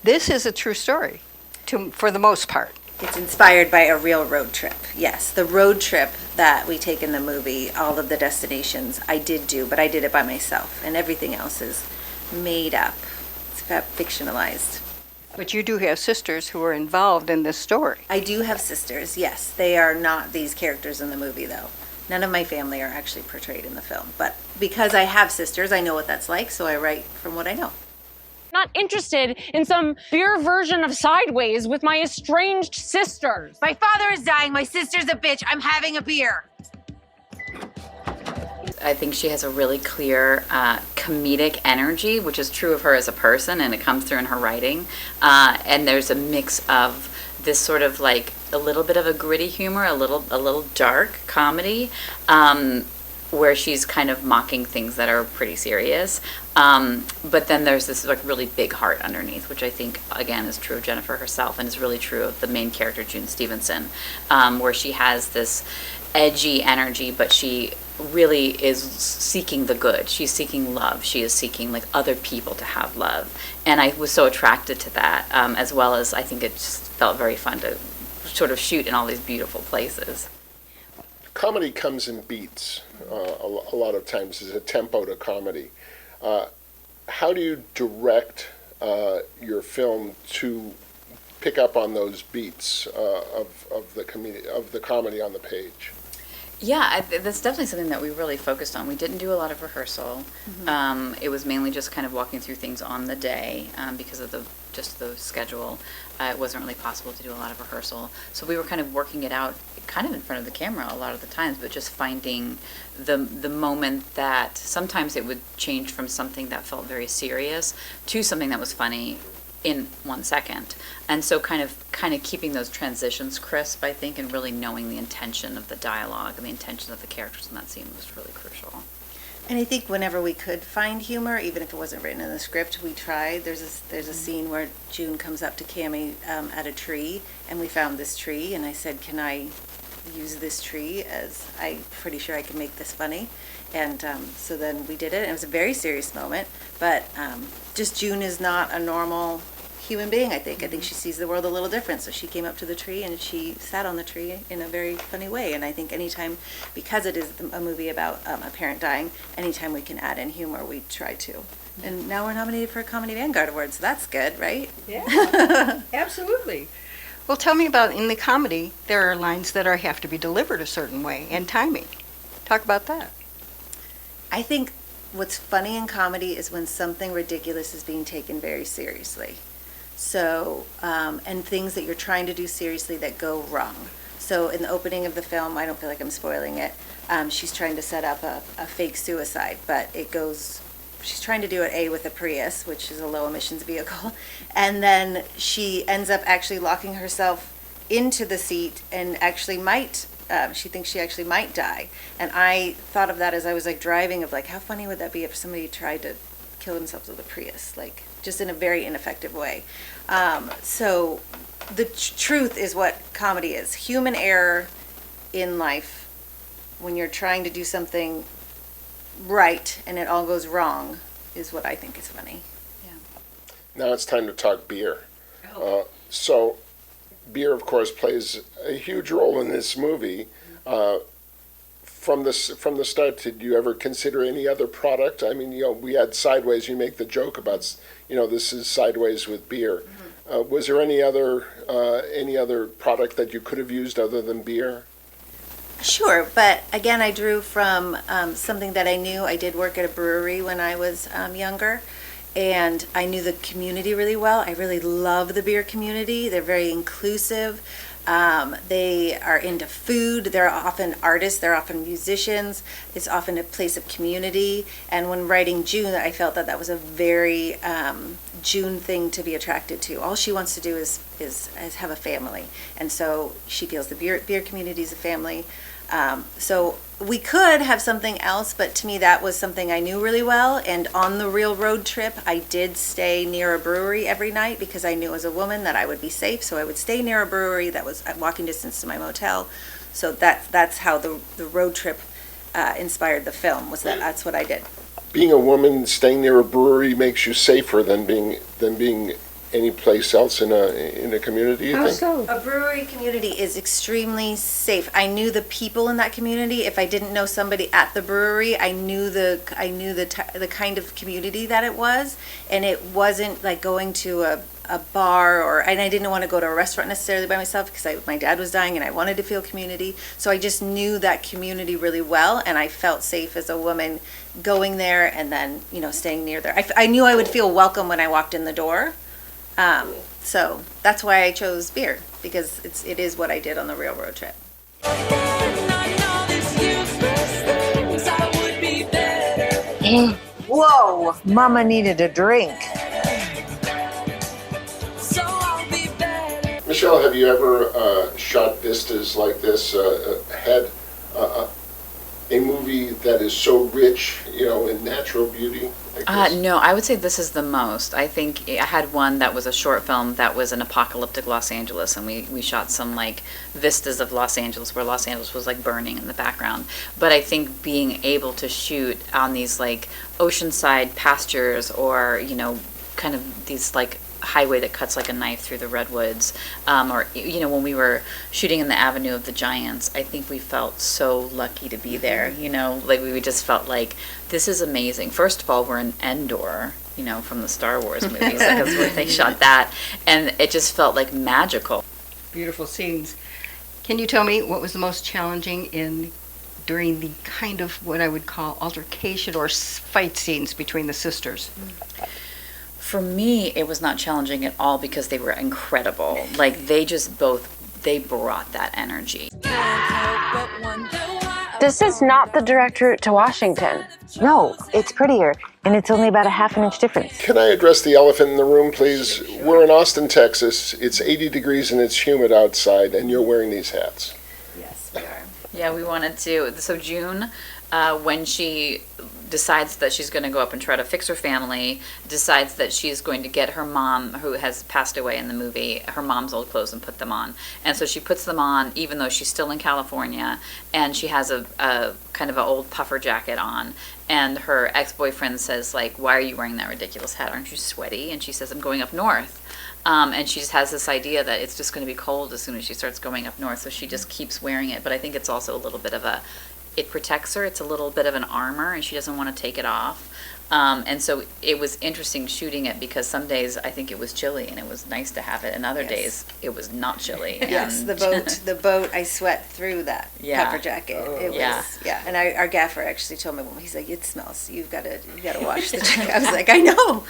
This is a true story, for the most part. It's inspired by a real road trip. Yes, the road trip that we take in the movie, all of the destinations I did do, but I did it by myself, and everything else is made up. It's fictionalized. But you do have sisters who are involved in this story. I do have sisters, yes. They are not these characters in the movie, though. None of my family are actually portrayed in the film. But because I have sisters, I know what that's like, so I write from what I know. Not interested in some beer version of Sideways with my estranged sisters. My father is dying, my sister's a bitch, I'm having a beer. I think she has a really clear comedic energy, which is true of her as a person, and it comes through in her writing. And there's a mix of this sort of like a little bit of a gritty humor, a little dark comedy, where she's kind of mocking things that are pretty serious. But then there's this like really big heart underneath, which I think again is true of Jennifer herself, and is really true of the main character June Stevenson, where she has this edgy energy, but she really is seeking the good. She's seeking love. She is seeking like other people to have love. And I was so attracted to that, as well as I think it just felt very fun to sort of shoot in all these beautiful places. Comedy comes in beats. A lot of times is a tempo to comedy. How do you direct your film to pick up on those beats of the comedy on the page? Yeah, that's definitely something that we really focused on. We didn't do a lot of rehearsal. It was mainly just kind of walking through things on the day because of the schedule. It wasn't really possible to do a lot of rehearsal. So we were kind of working it out kind of in front of the camera a lot of the times, but just finding the moment that sometimes it would change from something that felt very serious to something that was funny in 1 second. And so kind of keeping those transitions crisp, I think, and really knowing the intention of the dialogue and the intention of the characters in that scene was really crucial. And I think whenever we could find humor, even if it wasn't written in the script, we tried. There's a scene where June comes up to Cammie at a tree, and we found this tree, and I said, can I use this tree, as I'm pretty sure I can make this funny. And so then we did it, and it was a very serious moment, but just June is not a normal human being, I think. I think she sees the world a little different. So she came up to the tree and she sat on the tree in a very funny way. And I think anytime, because it is a movie about a parent dying, anytime we can add in humor, we try to. And now we're nominated for a Comedy Vanguard Award, so that's good, right? Yeah, absolutely. Well, tell me about, in the comedy, there are lines that have to be delivered a certain way, and timing. Talk about that. I think what's funny in comedy is when something ridiculous is being taken very seriously. So, and things that you're trying to do seriously that go wrong. So in the opening of the film, I don't feel like I'm spoiling it, she's trying to set up a fake suicide, but she's trying to do it with a Prius, which is a low emissions vehicle, and then she ends up actually locking herself into the seat and actually she thinks she actually might die. And I thought of that as I was like driving, of like, how funny would that be if somebody tried to kill themselves with a Prius, like just in a very ineffective way. So the truth is what comedy is. Human error in life, when you're trying to do something right and it all goes wrong, is what I think is funny. Yeah. Now it's time to talk beer. So beer, of course, plays a huge role in this movie. From the start, did you ever consider any other product? I mean, we had Sideways. You make the joke about, this is Sideways with beer. Was there any other product that you could have used other than beer? Sure, but again, I drew from something that I knew. I did work at a brewery when I was younger, and I knew the community really well. I really love the beer community. They're very inclusive. They are into food. They're often artists. They're often musicians. It's often a place of community. And when writing June, I felt that was a very June thing to be attracted to. All she wants to do is have a family. And so she feels the beer community is a family. So we could have something else, but to me that was something I knew really well. And on the real road trip, I did stay near a brewery every night because I knew as a woman that I would be safe. So I would stay near a brewery that was at walking distance to my motel. So that's how the road trip inspired the film. That's what I did. Being a woman, staying near a brewery makes you safer than being any place else in a community, you How think? so? A brewery community is extremely safe. I knew the people in that community. If I didn't know somebody at the brewery, I knew the kind of community that it was, and it wasn't like going to a bar and I didn't want to go to a restaurant necessarily by myself because my dad was dying and I wanted to feel community. So I just knew that community really well, and I felt safe as a woman going there and then staying near there. I knew I would feel welcome when I walked in the door. So that's why I chose beer, because it is what I did on the railroad trip. Whoa, Mama needed a drink. Michelle, have you ever shot vistas like this? Had a movie that is so rich, in natural beauty like this? No, I would say this is the most. I think I had one that was a short film that was an apocalyptic Los Angeles, and we shot some like vistas of Los Angeles where Los Angeles was like burning in the background. But I think being able to shoot on these like oceanside pastures or, kind of these like highway that cuts like a knife through the redwoods, or when we were shooting in the Avenue of the Giants, I think we felt so lucky to be there. Like we just felt like this is amazing. First of all, we're in Endor, from the Star Wars movies, because where they shot that, and it just felt like magical. Beautiful scenes. Can you tell me what was the most challenging during the kind of what I would call altercation or fight scenes between the sisters? For me, it was not challenging at all because they were incredible. Like they brought that energy. This is not the direct route to Washington. No, it's prettier, and it's only about a half an inch difference. Can I address the elephant in the room, please? We're in Austin, Texas. It's 80 degrees and it's humid outside, and you're wearing these hats. Yes, we are. Yeah, we wanted to. So June, when she decides that she's going to go up and try to fix her family, decides that she's going to get her mom, who has passed away in the movie, her mom's old clothes and put them on. And so she puts them on even though she's still in California, and she has a kind of an old puffer jacket on. And her ex-boyfriend says, like, why are you wearing that ridiculous hat? Aren't you sweaty? And she says, I'm going up north. And she just has this idea that it's just going to be cold as soon as she starts going up north, so she just keeps wearing it. But I think it's also a little bit of it protects her. It's a little bit of an armor, and she doesn't want to take it off. And so it was interesting shooting it because some days I think it was chilly and it was nice to have it, and other days it was not chilly. Yes, And the boat, I sweat through that Yeah. puffer jacket. It was, Yeah. And our gaffer actually told me, he's like, it smells. You've got to wash the jacket. I was like, I know.